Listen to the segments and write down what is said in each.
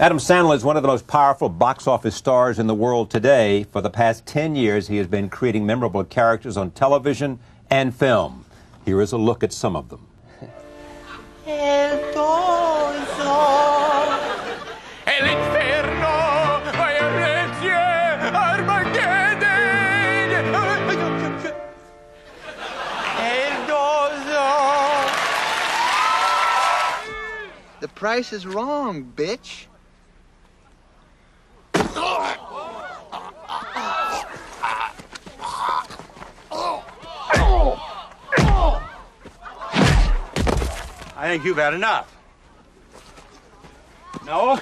Adam Sandler is one of the most powerful box office stars in the world today. For the past 10 years, he has been creating memorable characters on television and film. Here is a look at some of them. The price is wrong, bitch. I think you've had enough. No?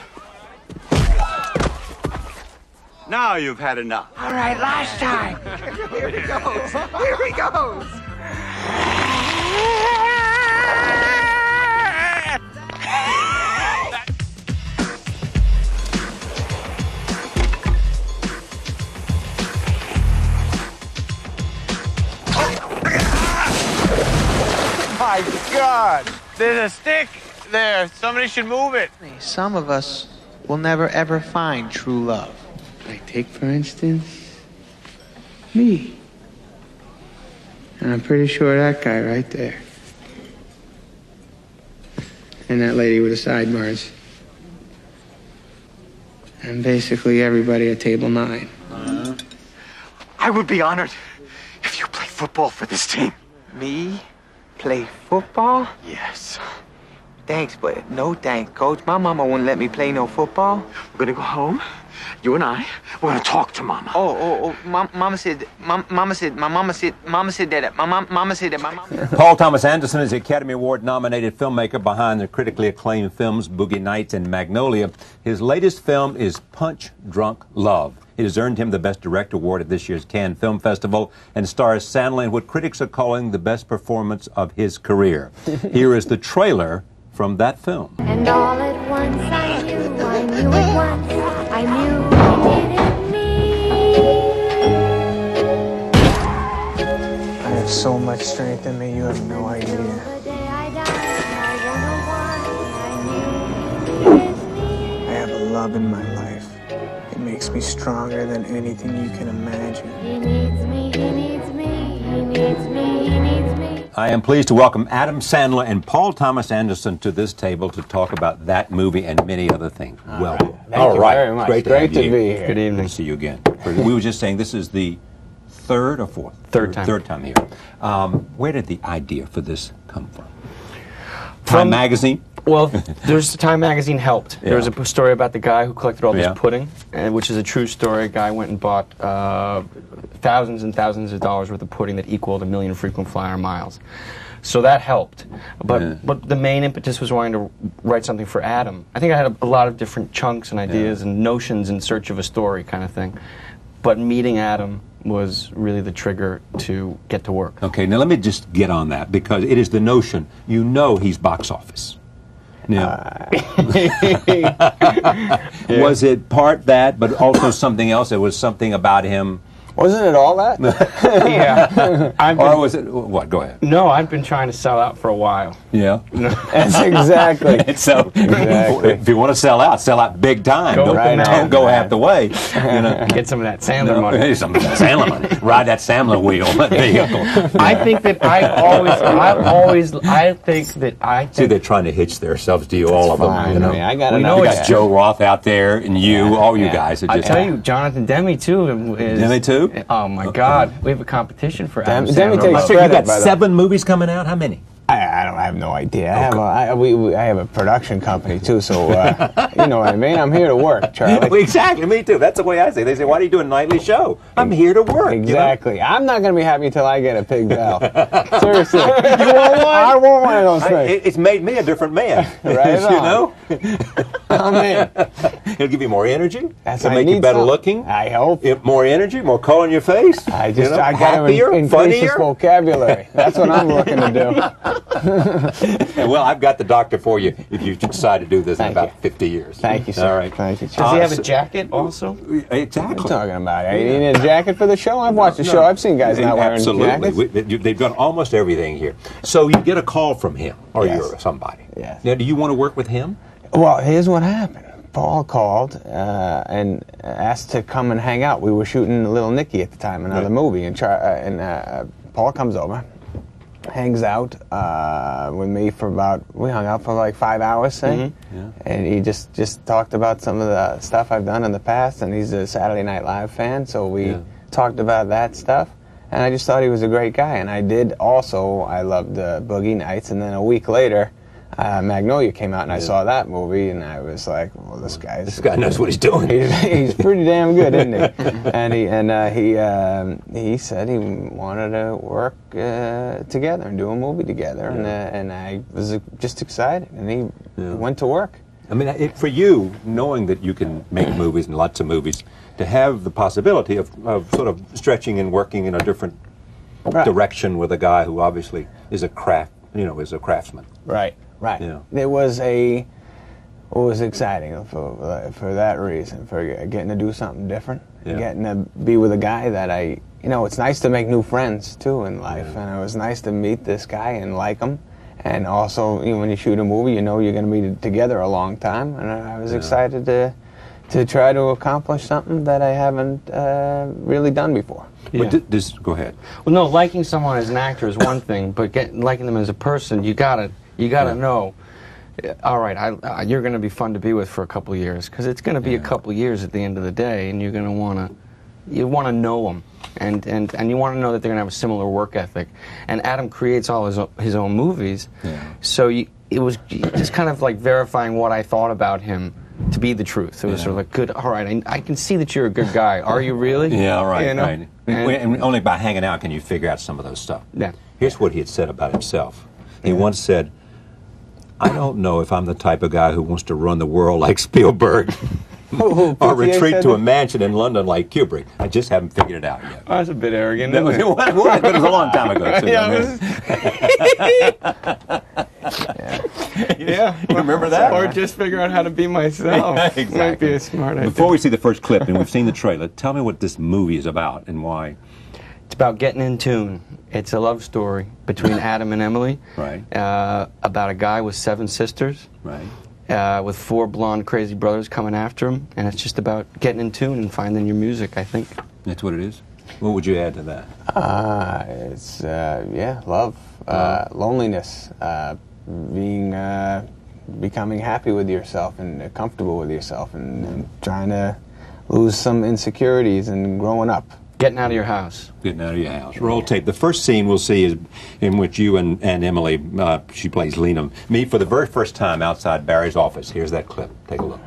Now you've had enough. All right, last time. Here he goes. Here he goes. My God! There's a stick there. Somebody should move it. Some of us will never ever find true love. Like, take for instance, me. And I'm pretty sure that guy right there. And that lady with the sidebars. And basically everybody at table 9. I would be honored if you played football for this team. Me? Play football? Yes. Thanks, but no thanks, Coach. My mama wouldn't let me play no football. We're gonna go home. You and I, we're gonna talk to Mama. Mama said that, mama said that. Paul Thomas Anderson is the Academy Award-nominated filmmaker behind the critically acclaimed films Boogie Nights and Magnolia. His latest film is Punch Drunk Love. It has earned him the Best Director Award at this year's Cannes Film Festival and stars Sandler in what critics are calling the best performance of his career. Here is the trailer from that film. And all at once I knew at once, I knew it didn't me. I have so much strength in me, you have no idea. The day I died, I wonder why, I knew it was me. I have a love in my life. It makes me stronger than anything you can imagine. He needs me, he needs me, he needs me, he needs me. I am pleased to welcome Adam Sandler and Paul Thomas Anderson to this table to talk about that movie and many other things. Welcome. Thank you very much. Great to have you. be here. Good evening. Good to see you again. We were just saying this is the third or fourth? Third time. Third time here. Where did the idea for this come from? Time Magazine? Well, there's Time Magazine helped. Yeah. There was a story about the guy who collected all this Yeah. pudding, which is a true story. A guy went and bought thousands and thousands of dollars worth of pudding that equaled 1 million frequent flyer miles. So that helped. But the main impetus was wanting to write something for Adam. I think I had a lot of different chunks and ideas and notions in search of a story kind of thing. But meeting Adam was really the trigger to get to work. Okay, now let me just get on that because it is the notion, you know he's box office. Now, was it part that, but also something else? It was something about him. Wasn't it all that? Yeah. Or was it, what, go ahead. No, I've been trying to sell out for a while. Yeah. That's exactly. So, if you want to sell out big time. Go Don't go half the way. You know. Get some of that Sandler money. Some of that Sandler money. Ride that Sandler wheel, that vehicle. I think that I See, they're trying to hitch themselves to you, all of them. You know, I got you got Joe Roth out there, and you, all you guys are I just. tell you, Jonathan Demme too. Demme too? Oh my God, we have a competition for Adam Demme Sandler. takes You credit, got 7 movies coming out? How many? I have no idea. I have a production company too, so you know what I mean. I'm here to work, Charlie. Well, exactly, me too. That's the way I say. They say, "Why do you do a nightly show?" I'm here to work. Exactly. You know? I'm not going to be happy until I get a pig bell. Seriously. You want one? I want one of those things. It's made me a different man. Right You know, I'm in. it'll give you more energy. It'll I make you need better some. looking. I hope. More energy, more color in your face. I you know, got to happier, increase funnier. this vocabulary. That's what I'm looking to do. Well, I've got the doctor for you if you decide to do this in Thank about you. 50 years. Thank you, sir. All right. Thank you, sir. Does he have a jacket also? Exactly. What are you talking about? You need a jacket for the show? I've watched the show. I've seen guys not wearing jackets. Absolutely. They've done almost everything here. So you get a call from him or Yes. you're somebody. Yes. Now, do you want to work with him? Well, here's what happened. Paul called and asked to come and hang out. We were shooting Little Nicky at the time, another movie, and Paul comes over, hangs out with me for we hung out for like 5 hours, say, and he just talked about some of the stuff I've done in the past, and he's a Saturday Night Live fan, so we talked about that stuff, and I just thought he was a great guy, and I loved Boogie Nights, and then a week later, Magnolia came out, and I saw that movie, and I was like, "Well, this guy knows what he's doing. He's pretty damn good, isn't he?" he said he wanted to work together and do a movie together, and I was just excited, and he went to work. I mean, for you, knowing that you can make movies and lots of movies, to have the possibility of sort of stretching and working in a different direction with a guy who obviously is a craftsman. Right. Right. Yeah. It was exciting for that reason, for getting to do something different, getting to be with a guy that it's nice to make new friends too in life, and it was nice to meet this guy and like him, and also when you shoot a movie, you're going to be together a long time, and I was excited to try to accomplish something that I haven't really done before. Yeah. Go ahead. Well, no, liking someone as an actor is one thing, but liking them as a person, you gotta know, all right, you're going to be fun to be with for a couple of years, because it's going to be a couple of years at the end of the day, and you're going to want to know them, and you want to know that they're going to have a similar work ethic. And Adam creates all his own movies, so it was just kind of like verifying what I thought about him to be the truth. It was sort of like, good, all right, I can see that you're a good guy. Are you really? Yeah, right, you know? right. And only by hanging out can you figure out some of those stuff. Yeah. Here's what he had said about himself. He once said, "I don't know if I'm the type of guy who wants to run the world like Spielberg or retreat to a mansion in London like Kubrick. I just haven't figured it out yet." Oh, that's a bit arrogant, But it was a long time ago, too. You remember that? Or just figure out how to be myself. Exactly. Might be a smart idea. Before we see the first clip, and we've seen the trailer, tell me what this movie is about and why. It's about getting in tune. It's a love story between Adam and Emily. Right. About a guy with 7 sisters. Right. With 4 blonde crazy brothers coming after him, and it's just about getting in tune and finding your music, I think. That's what it is? What would you add to that? It's love, loneliness, becoming happy with yourself and comfortable with yourself, and trying to lose some insecurities and growing up. Getting out of your house. Getting out of your house. Roll tape. The first scene we'll see is in which you and Emily, she plays Lena, meet for the very first time outside Barry's office. Here's that clip. Take a look.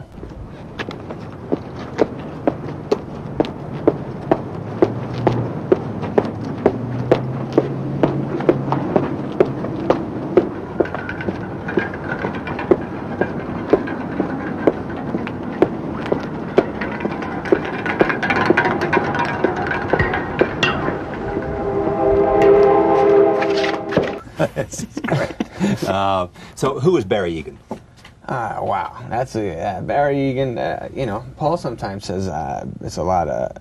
So who is Barry Egan? Wow, that's Barry Egan. Paul sometimes says it's a lot of.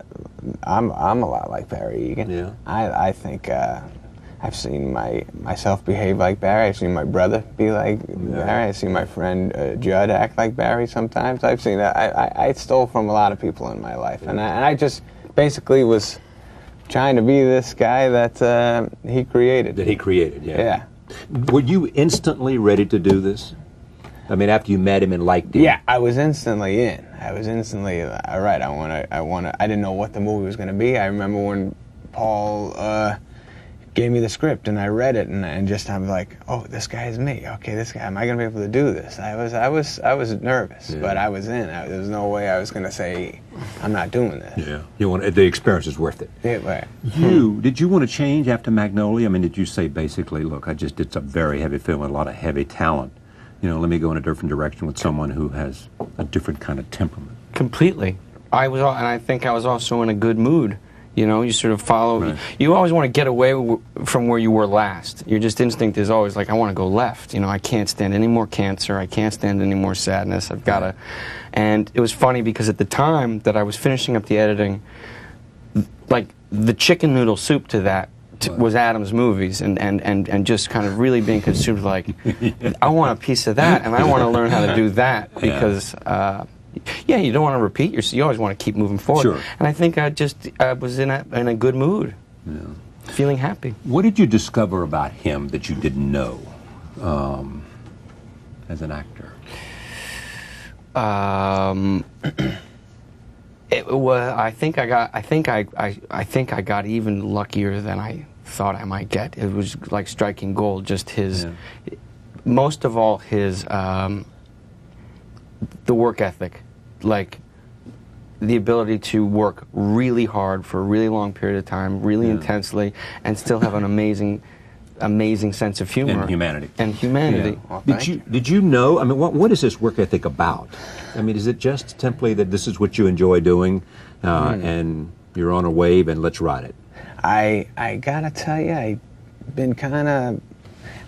I'm a lot like Barry Egan. Yeah. I think I've seen myself behave like Barry. I've seen my brother be like Barry. I've seen my friend Judd act like Barry sometimes. I've seen that. I stole from a lot of people in my life, and I just basically was trying to be this guy that he created. That he created, yeah. Yeah. Were you instantly ready to do this? I mean, after you met him and liked him? Yeah, I was instantly in. I was instantly, all right, I didn't know what the movie was going to be. I remember when Paul gave me the script and I read it and just I'm like, oh, this guy is me. Okay, this guy, am I going to be able to do this? I was nervous, but I was in. There was no way I was going to say, I'm not doing this. Yeah, the experience is worth it. Yeah, right. Did you want to change after Magnolia? I mean, did you say basically, look, it's a very heavy film with a lot of heavy talent. Let me go in a different direction with someone who has a different kind of temperament. Completely. And I think I was also in a good mood. You sort of follow. Right. You always want to get away from where you were last. Your just instinct is always like, I want to go left. I can't stand any more cancer. I can't stand any more sadness. I've got to. And it was funny because at the time that I was finishing up the editing, like the chicken noodle soup to that was Adam's movies, and just kind of really being consumed like, I want a piece of that, and I want to learn how to do that because. yeah, you don't want to repeat yourself. You always want to keep moving forward. Sure. And I think I was in a good mood, feeling happy. What did you discover about him that you didn't know as an actor? I think I got even luckier than I thought I might get. It was like striking gold. Just his, most of all, his the work ethic, like the ability to work really hard for a really long period of time, really intensely, and still have an amazing sense of humor and humanity. Yeah. Well, Did you know? I mean, what is this work ethic about? I mean, is it just simply that this is what you enjoy doing, and you're on a wave and let's ride it? I gotta tell you, I've been kind of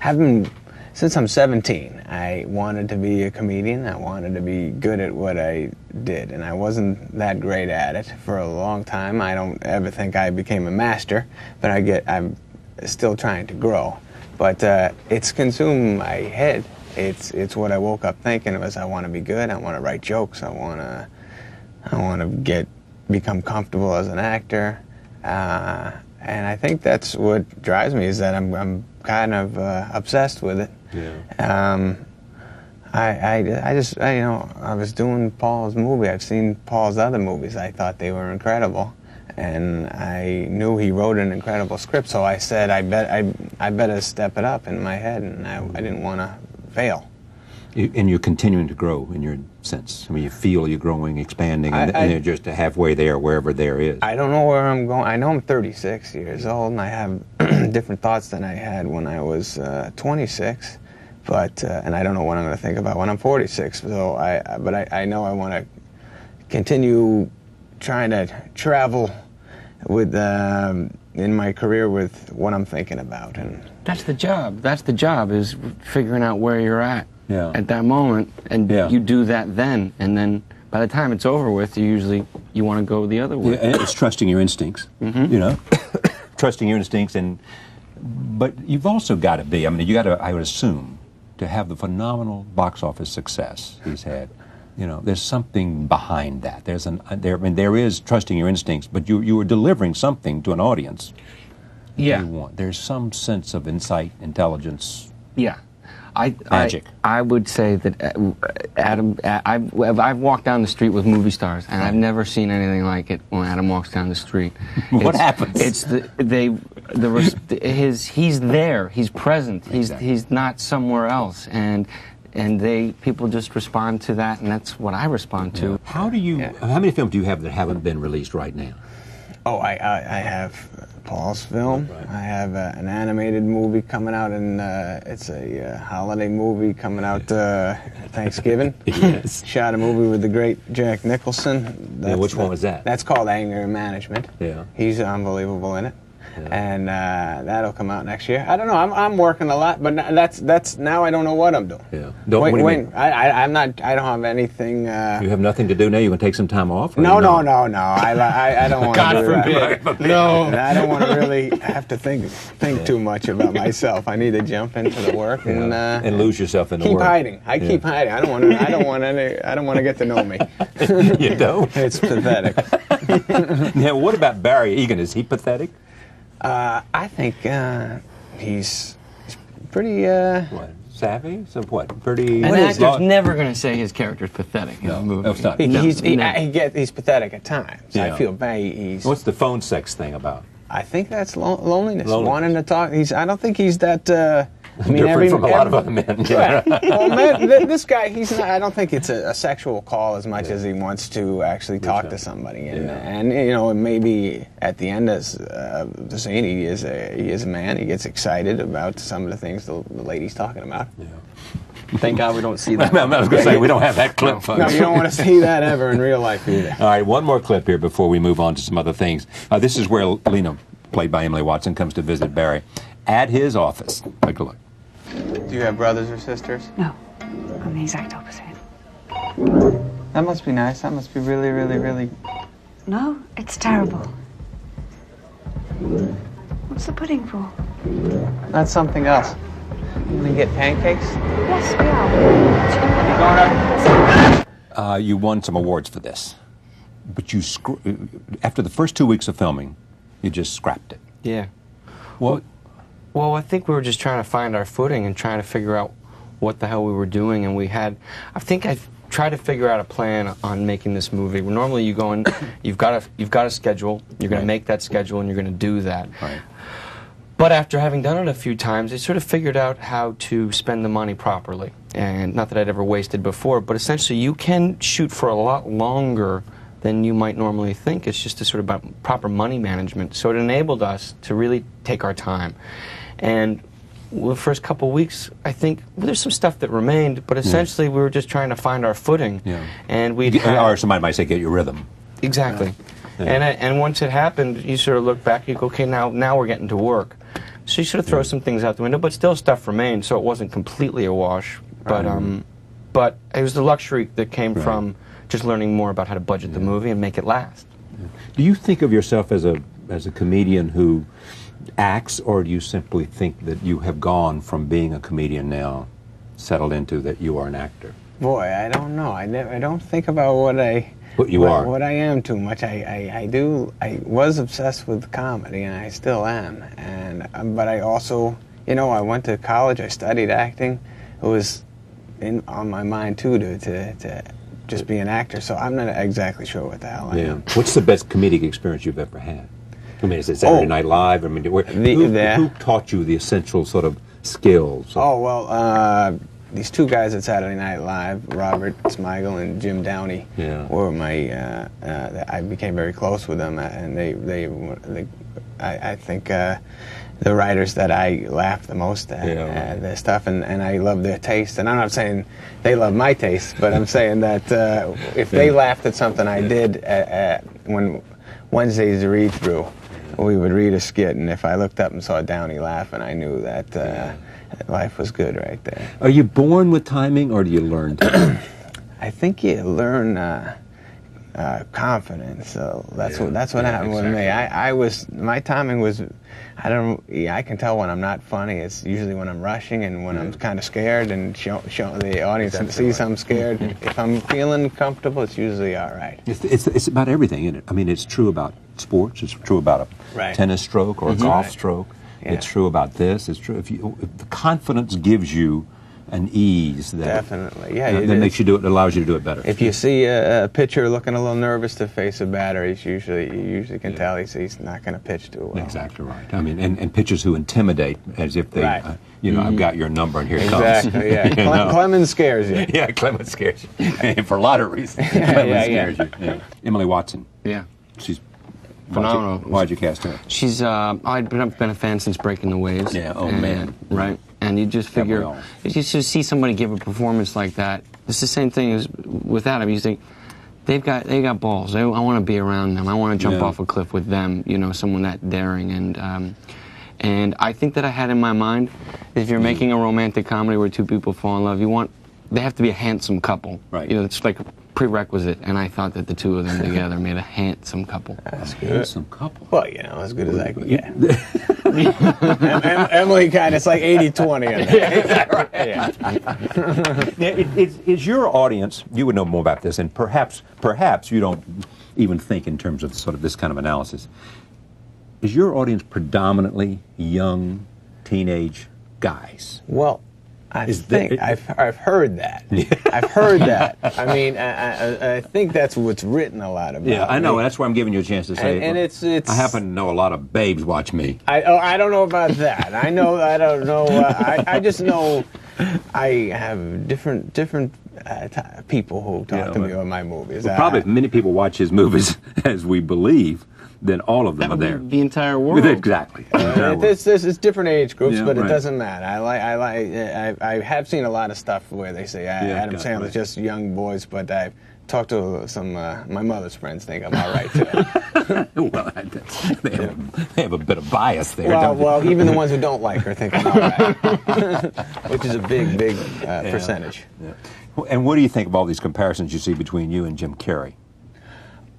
having since I'm 17. I wanted to be a comedian. I wanted to be good at what I did, and I wasn't that great at it for a long time. I don't ever think I became a master, but I'm still trying to grow. But it's consumed my head. It's what I woke up thinking was I want to be good. I want to write jokes. I want to become comfortable as an actor. And I think that's what drives me, is that I'm kind of obsessed with it. Yeah. I was doing Paul's movie. I've seen Paul's other movies. I thought they were incredible, and I knew he wrote an incredible script. So I said, I better step it up in my head, and I didn't want to fail. And you're continuing to grow in your sense. I mean, you feel you're growing, expanding, and you're just halfway there, wherever there is. I don't know where I'm going. I know I'm 36 years old, and I have different thoughts than I had when I was 26. But and I don't know what I'm going to think about when I'm 46. So I know I want to continue trying to travel with in my career with what I'm thinking about. And That's the job. That's the job, is figuring out where you're at Yeah. at that moment, and you do that then, and then by the time it's over with, you want to go the other way. Yeah, and it's trusting your instincts, you know, trusting your instincts, but you've also got to be, I mean, you got to, I would assume, to have the phenomenal box office success he's had. You know, there's something behind that. There is trusting your instincts, but you are delivering something to an audience. Yeah. There's some sense of insight, intelligence. Yeah. Magic. I would say that Adam, I've walked down the street with movie stars, and I've never seen anything like it when Adam walks down the street. What happens? It's he's there, he's present, he's not somewhere else, and people just respond to that, and that's what I respond to. How many films do you have that haven't been released right now? Oh, I have Paul's film. Right. I have an animated movie coming out, and it's a holiday movie coming out Thanksgiving. Yes. Shot a movie with the great Jack Nicholson. Which one was that? That's called Anger Management. Yeah. He's unbelievable in it. And that'll come out next year. I don't know. I'm working a lot, but that's now I don't know what I'm doing. Yeah. I'm not. I don't have anything. You have nothing to do now. You want to take some time off? No. I don't want to. God do forbid. That. No. I don't want to really have to think too much about myself. I need to jump into the work and lose yourself in the keep work. hiding. I keep hiding. I don't want to get to know me. You don't? It's pathetic. Now, what about Barry Egan? Is he pathetic? I think he's pretty. What? Savvy? So what? Pretty. An actor's never going to say his character's pathetic in a movie. No, it's not. He's pathetic at times. Yeah. I feel bad. What's the phone sex thing about? I think that's loneliness. Wanting to talk. I don't think he's that. Different from a lot of other men. Yeah. Well, man, this guy, he's not. I don't think it's a sexual call as much as he wants to actually talk to somebody. And you know, maybe at the end of the scene, he is a man. He gets excited about some of the things the lady's talking about. Yeah. Thank God we don't see that. I was going to say, we don't have that clip, folks. No, you don't want to see that ever in real life either. All right, one more clip here before we move on to some other things. This is where Lena, played by Emily Watson, comes to visit Barry at his office. Take a look. Do you have brothers or sisters? No, I'm the exact opposite. That must be nice. That must be really, really, really... No, it's terrible. What's the pudding for? That's something else. You want to get pancakes? Yes, we are. You won some awards for this, but you after the first 2 weeks of filming, you just scrapped it. Yeah. What? Well, I think we were just trying to find our footing and trying to figure out what the hell we were doing, and I think I tried to figure out a plan on making this movie. Normally you go in, you've got a schedule, you're going to make that schedule, and you're going to do that. Right. But after having done it a few times, I sort of figured out how to spend the money properly. And not that I'd ever wasted before, but essentially you can shoot for a lot longer than you might normally think. It's just a sort of about proper money management. So it enabled us to really take our time. And the first couple of weeks, I think there's some stuff that remained, but essentially we were just trying to find our footing. Yeah. And or somebody might say, get your rhythm. Exactly. Yeah. And once it happened, you sort of look back, you go, okay, now we're getting to work. So you sort of throw some things out the window, but still stuff remained, so it wasn't completely a wash. But but it was the luxury that came from just learning more about how to budget the movie and make it last. Do you think of yourself as a comedian who acts, or do you simply think that you have gone from being a comedian now, settled into that you are an actor? Boy, I don't know. I don't think about what I am too much. I was obsessed with comedy, and I still am. And but I also, I went to college. I studied acting. It was on my mind too to just be an actor. So I'm not exactly sure what the hell I am. What's the best comedic experience you've ever had? I mean, is it Saturday Night Live? I mean, who taught you the essential sort of skills? Oh, well, these two guys at Saturday Night Live, Robert Smigel and Jim Downey, were my, I became very close with them, and I think the writers that I laughed the most at their stuff, and I love their taste. And I'm not saying they love my taste, but I'm saying that if they laughed at something I did when Wednesday's read-through, we would read a skit, and if I looked up and saw Downey laughing, I knew that life was good right there. Are you born with timing, or do you learn timing? I think you learn confidence. So that's what happened with me. My timing was, I can tell when I'm not funny. It's usually when I'm rushing and when I'm kind of scared, and show the audience sees I'm scared. If I'm feeling comfortable, it's usually all right. It's about everything, isn't it? I mean, it's true about sports. It's true about a tennis stroke or a golf stroke. Yeah. It's true about this. It's true if the confidence gives you an ease that that makes you do it, allows you to do it better. If you see a pitcher looking a little nervous to face a batter, you usually can tell he's not going to pitch too well. Exactly right. I mean, and pitchers who intimidate as if they, I've got your number and here it comes. Exactly. Yeah. Clemens scares you. Yeah, Clemens scares you, and for a lot of reasons. Clemens scares you. Yeah. Emily Watson. Yeah. She's phenomenal. Why'd you cast her? She's I've been a fan since Breaking the Waves. Yeah. Oh man. Right. And you just figure, you just see somebody give a performance like that. It's the same thing as with Adam. You think they got balls. I want to be around them. I want to jump off a cliff with them. Someone that daring. And I think that I had in my mind, if you're making a romantic comedy where two people fall in love, they have to be a handsome couple. Right. It's like a prerequisite. And I thought that the two of them together made a handsome couple. That's good. Handsome couple. Well, as good as I can get. Emily it's like 80-20. Is your audience, you would know more about this, and perhaps you don't even think in terms of sort of this kind of analysis. Is your audience predominantly young, teenage guys? Well, I've heard that. I've heard that. I mean, I think that's what's written a lot about. Yeah, I know. That's why I'm giving you a chance to say. And it's. I happen to know a lot of babes watch me. I don't know about that. I don't know. I just know I have different people who talk to me on my movies. Well, probably many people watch his movies, as we believe. Then all of them are there. The entire world. Exactly. It's different age groups, but it doesn't matter. I have seen a lot of stuff where they say Adam Sandler's just young boys, but I've talked to some my mother's friends think I'm all right too. Well, they have a bit of bias there. Well, even the ones who don't like her think I'm all right, which is a big percentage. Yeah. And what do you think of all these comparisons you see between you and Jim Carrey?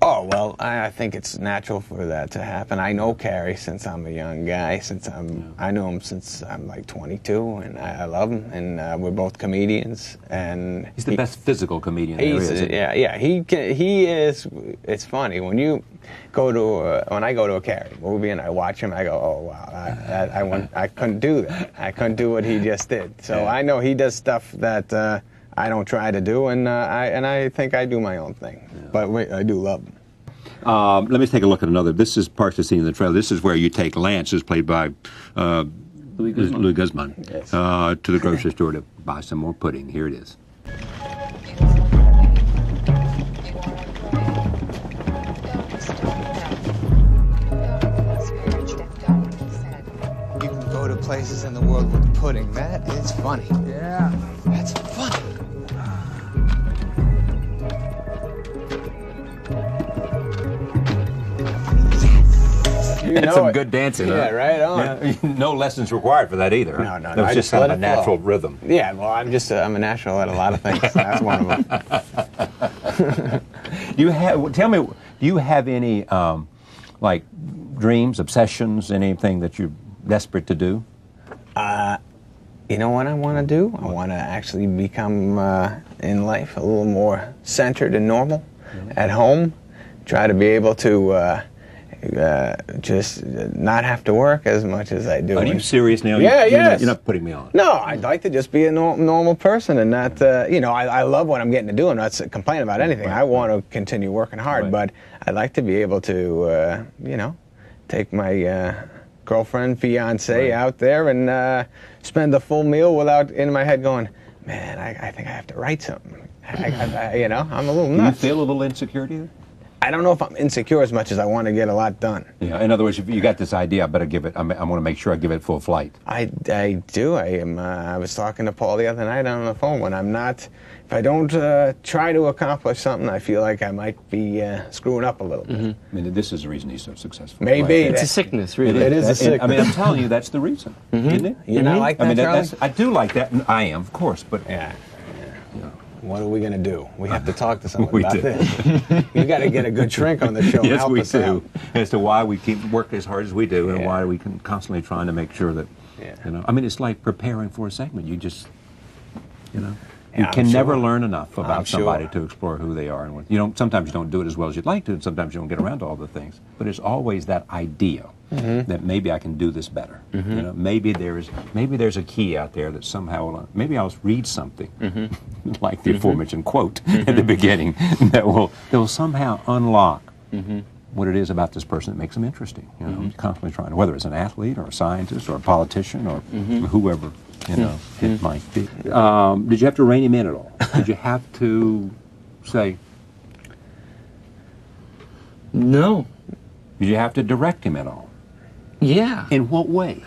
Oh, well, I think it's natural for that to happen. I know Carrie since I'm a young guy. I knew him since I'm like 22, and I love him. And we're both comedians. And he's the best physical comedian there is. Yeah. He is. It's funny when you go to when I go to a Carrie movie and I watch him. I go, oh wow, I couldn't do that. I couldn't do what he just did. So I know he does stuff that I don't try to do, and I think I do my own thing. Yeah. But I do love him. Let me take a look at another. This is part of the scene in the trailer. This is where you take Lance, who's played by Louis Guzman, yes. To the grocery store to buy some more pudding. Here it is. You can go to places in the world with pudding. That is funny. Yeah. That's funny. That's some good dancing. Yeah, huh? right on. Yeah, no lessons required for that either. No. That was just kind of a natural rhythm. Yeah, well, I'm a natural at a lot of things. That's one of them. Tell me, do you have any like dreams, obsessions, anything that you're desperate to do? You know what I want to do? I want to actually become in life a little more centered and normal at home. Try to be able to just not have to work as much as I do. Are you serious now? Yeah, yes. You're not putting me on. No, I'd like to just be a normal person and not, I love what I'm getting to do. I'm not complaining about anything. Right. I want to continue working hard, Right. but I'd like to be able to, take my girlfriend, fiance out there and spend a full meal without in my head going, man, I think I have to write something. I'm a little nuts. Do you feel a little insecurity there? I don't know if I'm insecure as much as I want to get a lot done. Yeah. In other words, if you got this idea, I better give it. I want to make sure I give it full flight. I do. I was talking to Paul the other night on the phone. If I don't try to accomplish something, I feel like I might be screwing up a little bit. I mean, this is the reason he's so successful. Maybe. It's a sickness, really. It is a sickness. I mean, I'm telling you, that's the reason, isn't it? You not like that, I mean, Charlie? I do like that. I am, of course, but Yeah. What are we going to do? We have to talk to someone We about do. this. You got to get a good shrink on the show. yes, Help we us do. out. As to why we keep working as hard as we do, and Yeah. why we can constantly trying to make sure that, Yeah. I mean, it's like preparing for a segment. You just, you Yeah, I'm can never sure. learn enough about I'm somebody sure. to explore who they are and what. Sometimes you don't do it as well as you'd like to, and sometimes you don't get around to all the things. But it's always that idea that maybe I can do this better. Maybe there's a key out there that somehow maybe I'll read something like the aforementioned quote at the beginning that will somehow unlock what it is about this person that makes them interesting. Constantly trying, whether it's an athlete or a scientist or a politician or whoever it might be. Did you have to rein him in at all? Did you have to say? No. Did you have to direct him at all? Yeah. In what way?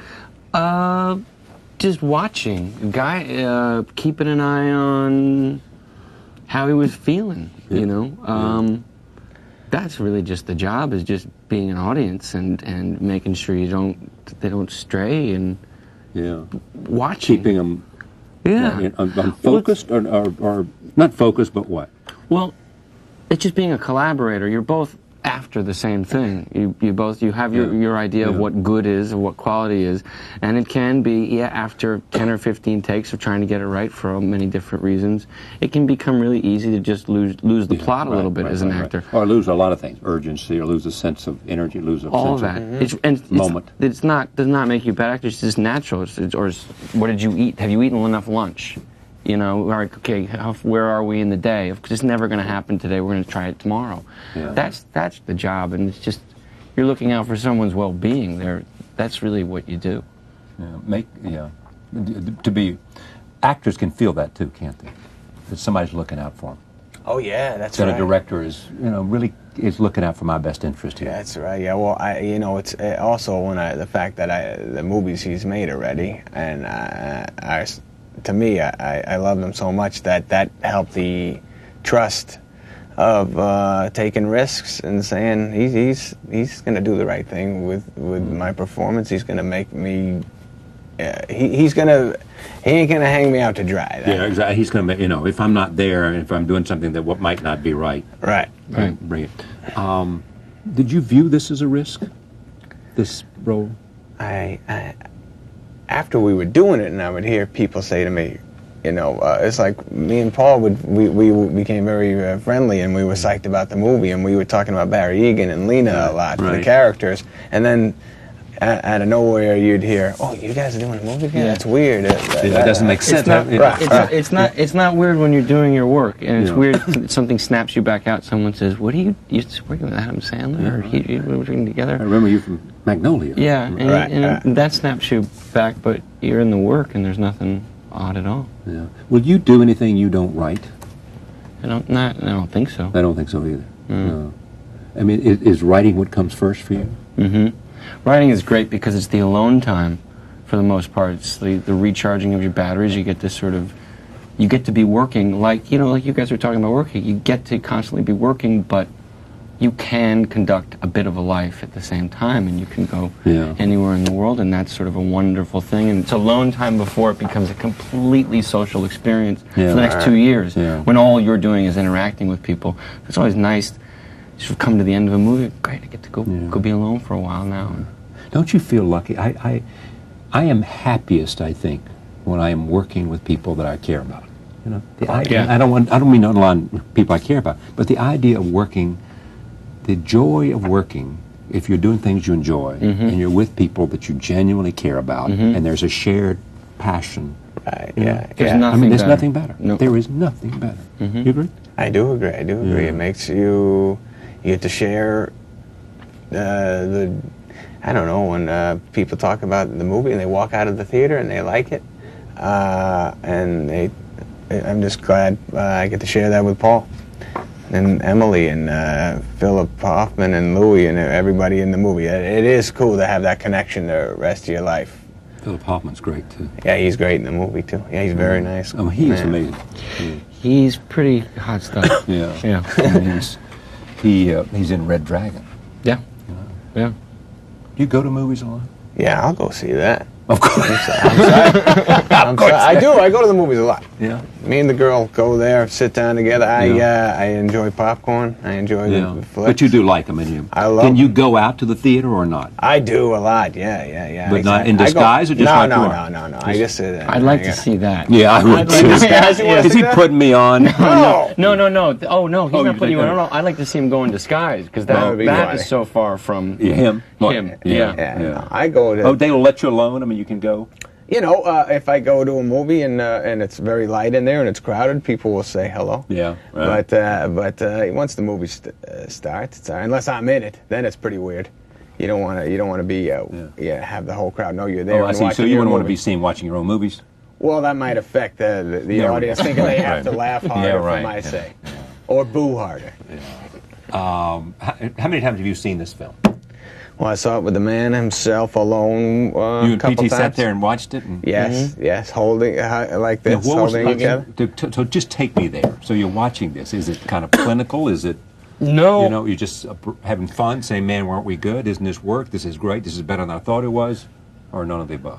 Just watching. Guy, keeping an eye on how he was feeling, That's really just the job, is just being an audience and making sure they don't stray and watching. Keeping them focused or not focused, but what? Well, it's just being a collaborator. You're both after the same thing. You have your idea of what good is and what quality is, and it can be after 10 or 15 takes of trying to get it right for many different reasons, it can become really easy to just lose the plot a little bit as an actor, or lose a lot of things, urgency, or lose a sense of energy, lose a all sense of that. of moment. Does not make you a bad actor. It's just natural. What did you eat? Have you eaten enough lunch? All right, okay, where are we in the day? It's never going to happen today. We're going to try it tomorrow. Yeah. That's the job, and it's just you're looking out for someone's well-being. That's really what you do. Actors can feel that too, can't they? That somebody's looking out for them. Oh yeah, that's that right. a director is, really is looking out for my best interest here. That's right. Yeah. Well, it's also the fact that the movies he's made already, and to me, I love them so much that helped the trust of taking risks and saying he's going to do the right thing with my performance. He's going to make me He ain't gonna hang me out to dry. Yeah, exactly. He's going to, if I'm not there, if I'm doing something that what might not be right. Right. Bring it. Did you view this as a risk? This role? I after we were doing it, and I would hear people say to me, it's like me and Paul we became very friendly, and we were psyched about the movie, and we were talking about Barry Egan and Lena a lot for the characters, and then out of nowhere you'd hear, "Oh, you guys are doing a movie again? That's weird." It doesn't make sense. It's not weird when you're doing your work, and it's weird. Something snaps you back out. Someone says, "What are you working with Adam Sandler? Or you working together?" I remember you from Magnolia. Yeah, and that snaps you back, but you're in the work, and there's nothing odd at all. Yeah. Will you do anything you don't write? I don't think so. I don't think so either. No. I mean, is writing what comes first for you? Mm-hmm. Writing is great because it's the alone time, for the most part. It's the recharging of your batteries. You get this you get to be working like you guys were talking about working. You get to constantly be working, but you can conduct a bit of a life at the same time, and you can go anywhere in the world, and that's sort of a wonderful thing. And it's alone time before it becomes a completely social experience for the next 2 years, when all you're doing is interacting with people. It's always nice to sort of come to the end of a movie. Great, I get to go be alone for a while now. Don't you feel lucky? I am happiest, I think, when I am working with people that I care about. I don't mean a lot of people I care about, but the idea of working. The joy of working, if you're doing things you enjoy, and you're with people that you genuinely care about, and there's a shared passion. There's nothing better. Nope. There is nothing better. You agree? I do agree. It makes you get to share I don't know, when people talk about the movie and they walk out of the theater and they like it, and I'm just glad I get to share that with Paul. And Emily and Philip Hoffman and Louis and everybody in the movie. It is cool to have that connection the rest of your life. Philip Hoffman's great, too. Yeah, he's great in the movie, too. Yeah, he's very nice. Oh, he is amazing. He's pretty hot stuff. Yeah. And he's in Red Dragon. Yeah. Yeah. Do you go to movies a lot? Yeah, I'll go see that. Of course. I'm sorry. I do. I go to the movies a lot. Yeah. Me and the girl go there, sit down together. I enjoy popcorn. I enjoy the flicks. But you do like them, and I love Can you go out to the theater or not? I do a lot. Yeah. But not in disguise or just no, like no, you are? no. I just sit there. I'd like to see that. Yeah, I would too. Is he putting me on? No. No. Oh, no, he's not putting you on. No, I'd like to see him go in disguise, because that is so far from him. Yeah. No, I go to... Oh, they will let you alone? I mean, you can go? If I go to a movie and it's very light in there and it's crowded, people will say hello. Yeah, right. But once the movie starts, unless I'm in it, then it's pretty weird. You don't want to be have the whole crowd know you're there. Oh, I see. So you wouldn't want to be seen watching your own movies? Well, that might affect the audience thinking they have to laugh harder for my sake, or boo harder. How many times have you seen this film? Well, I saw it with the man himself alone you and couple P.T. times. sat there and watched it? Yes, holding like this, holding each other. So just take me there. So you're watching this. Is it kind of clinical? Is it... No. You're just having fun, saying, man, weren't we good? Isn't this work? This is great. This is better than I thought it was? Or none of the above?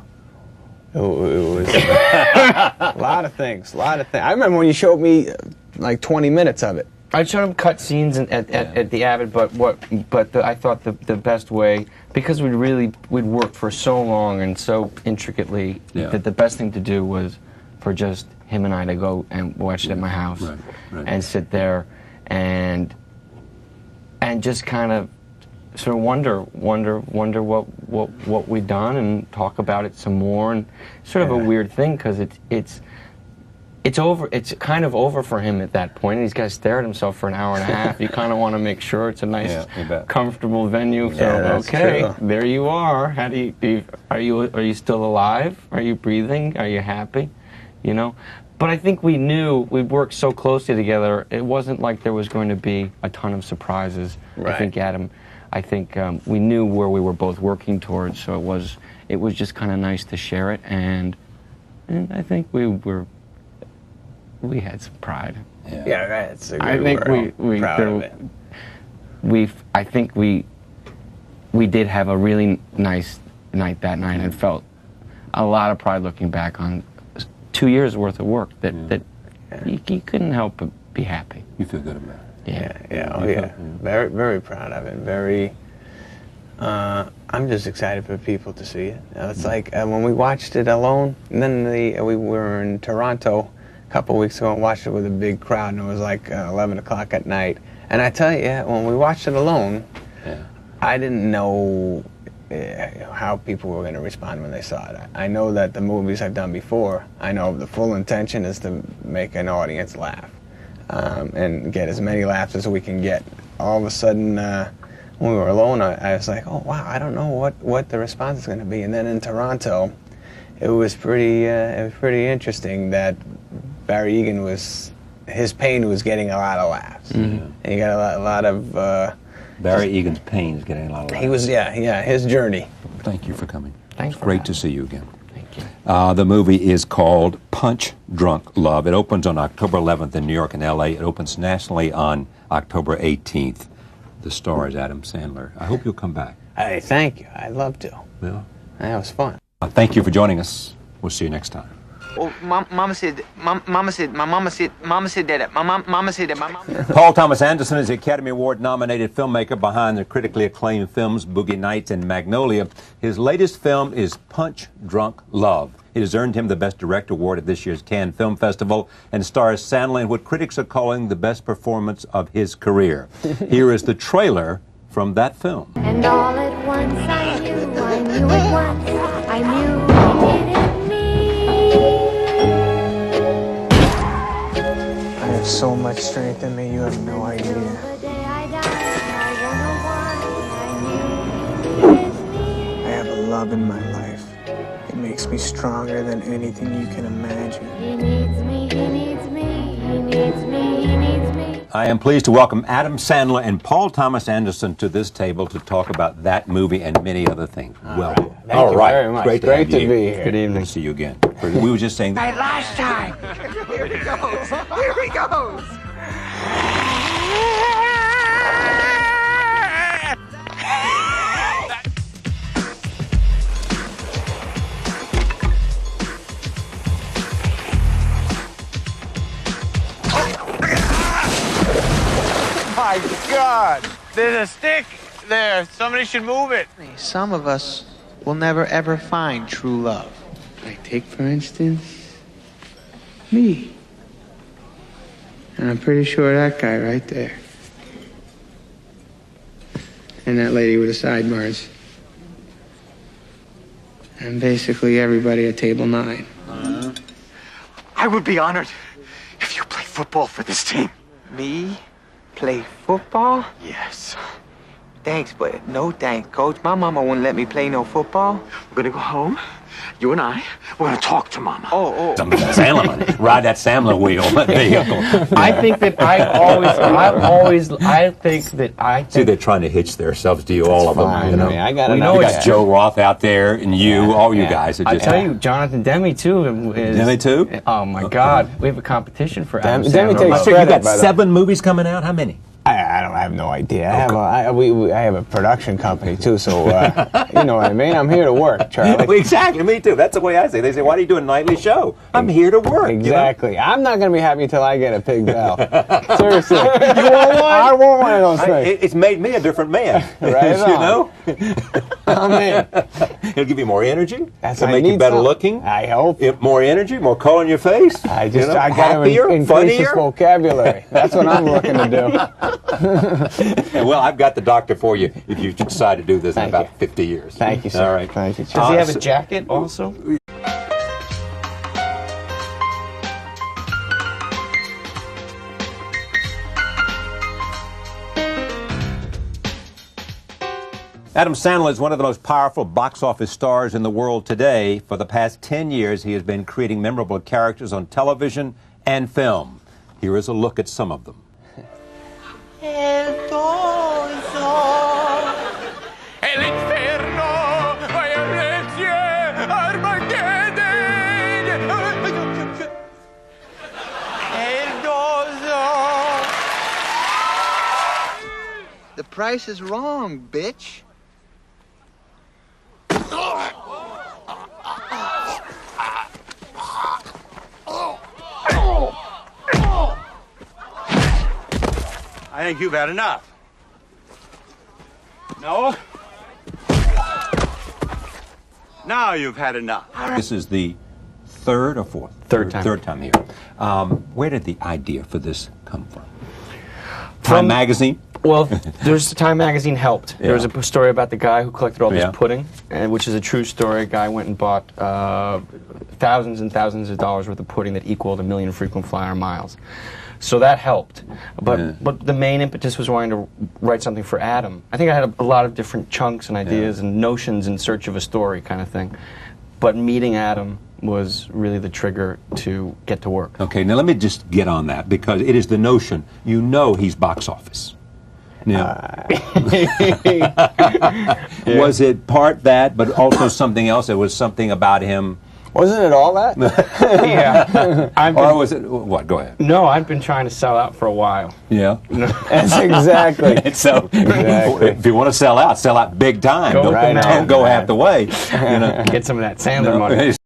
It was a lot of things. I remember when you showed me like 20 minutes of it. I showed him cut scenes at the Avid, but I thought the best way, because we'd worked for so long and so intricately, that the best thing to do was for just him and I to go and watch it at my house, and sit there and just kind of sort of wonder what we'd done and talk about it some more, and sort of a weird thing, because it's over. It's kind of over for him at that point, and he's got to stare at himself for an hour and a half. You kind of want to make sure it's a nice, comfortable venue. So true. There you are. How do you are you still alive? Are you breathing? Are you happy? But I think we knew we'd worked so closely together. It wasn't like there was going to be a ton of surprises. Right. I think we knew where we were both working towards. So it was just kind of nice to share it, and I think we had some pride. Yeah, right. I think we proud of it. I think we did have a really nice night that night, and a lot of pride looking back on 2 years worth of work that you couldn't help but be happy. You feel good about it. Yeah. Very, very proud of it. Very. I'm just excited for people to see it. It's like when we watched it alone, and then we were in Toronto a couple weeks ago and watched it with a big crowd, and it was like 11 o'clock at night. And I tell you, when we watched it alone, I didn't know how people were going to respond when they saw it. I know that the movies I've done before, I know the full intention is to make an audience laugh and get as many laughs as we can get. All of a sudden, when we were alone, I was like, oh wow, I don't know what the response is going to be. And then in Toronto, it was pretty interesting that Barry Egan his pain was getting a lot of laughs. And he got a lot of Barry Egan's pain is getting a lot of laughs. He was his journey. Thank you for coming. Thanks for Great to see you again. Thank you. The movie is called Punch Drunk Love. It opens on October 11th in New York and LA. It opens nationally on October 18th. The star is Adam Sandler. I hope you'll come back. Hey, thank you. I'd love to. Yeah. That was fun. Thank you for joining us. We'll see you next time. Oh, Mama said that. Paul Thomas Anderson is the Academy Award-nominated filmmaker behind the critically acclaimed films Boogie Nights and Magnolia. His latest film is Punch Drunk Love. It has earned him the Best Director Award at this year's Cannes Film Festival and stars Sandler in what critics are calling the best performance of his career. Here is the trailer from that film. And all at once I knew at once, I knew I didn't mean. I have so much strength in me, you have no idea. The day I died, I knew he needed me. I have a love in my life. It makes me stronger than anything you can imagine. He needs me, he needs me, he needs me, he needs me. I am pleased to welcome Adam Sandler and Paul Thomas Anderson to this table to talk about that movie and many other things. Welcome. Thank you very much. Great to have you. be here. Good evening. We'll see you again. We were just saying that. Last time! Here he goes! Here he goes! My God! There's a stick there. Somebody should move it. Some of us will never ever find true love. Like, take, for instance, me. And I'm pretty sure that guy right there. And that lady with the sidebars. And basically everybody at table 9. I would be honored if you played football for this team. Me? Play football? Yes. Thanks, but no thanks, Coach. My mama wouldn't let me play no football. We're gonna go home. You and I, we're gonna talk to Mama. Some of that Sandler money. Ride that Sandler wheel, that vehicle. I think that See, they're trying to hitch themselves to you, all of them. Fine. You know, I mean, I got we enough know guys. it's Joe Roth out there, and you, all you guys are I just. tell you, Jonathan Demme too is. Demme too? Oh my God, we have a competition for Adam Demme Sandler. takes So you credit, got by the- 7 movies coming out? How many? I have no idea. I have a production company too, so you know what I mean. I'm here to work, Charlie. Well, exactly, me too. That's the way I say it. They say, why do you do a nightly show? I'm here to work. Exactly. You know? I'm not going to be happy until I get a pig valve. Seriously. You want one? I want one of those things. It's made me a different man. Right You know? I'm in. It'll give you more energy. That's It'll I make you need better some. looking. I hope. More energy, more color in your face. I you know, got happier, to increase funnier. this vocabulary. That's what I'm looking to do. And well, I've got the doctor for you if you decide to do this in Thank about you. 50 years. Thank you, sir. All right. Thank you. Does he have a jacket also? Adam Sandler is one of the most powerful box office stars in the world today. For the past 10 years, he has been creating memorable characters on television and film. Here is a look at some of them. El infierno, violencia, Armageddon. El dozo. The price is wrong, bitch. think you've had enough. No? Now you've had enough. This is the third or fourth? Third time. Third time here. Where did the idea for this come from? Time Magazine? Well, there's Time Magazine helped. Yeah. There was a story about the guy who collected all Yeah. this pudding, which is a true story. A guy went and bought thousands and thousands of dollars worth of pudding that equaled 1 million frequent flyer miles. So that helped. But the main impetus was wanting to write something for Adam. I think I had a lot of different chunks and ideas and notions in search of a story kind of thing. But meeting Adam was really the trigger to get to work. Okay, now let me just get on that, because it is the notion, you know he's box office. Now, was it part that, but also something else? It was something about him. Wasn't it all that? Yeah. Or was it, what, go ahead. No, I've been trying to sell out for a while. Yeah. That's exactly. So, if you want to sell out big time. Go with the man. Don't go half the way. You know. Get some of that Sandler money.